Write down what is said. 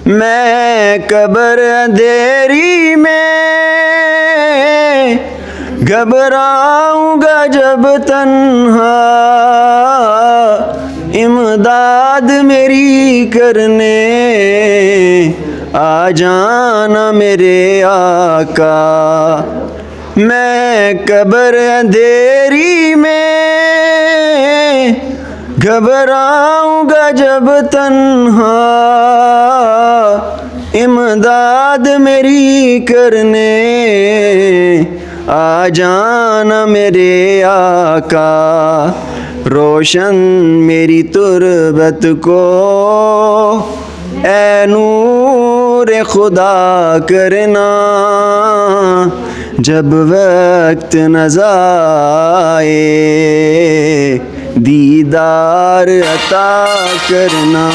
मैं कब्र अंधेरी में घबराऊंगा जब तन्हा, इमदाद मेरी करने आ जाना मेरे आका। मैं कब्र अंधेरी में घबराऊंगा जब तन्हा, इमदाद मेरी करने आ जाना मेरे आका। रोशन मेरी तुरबत को ऐ नूर खुदा करना, जब वक्त नज़र आए दीदार अता करना।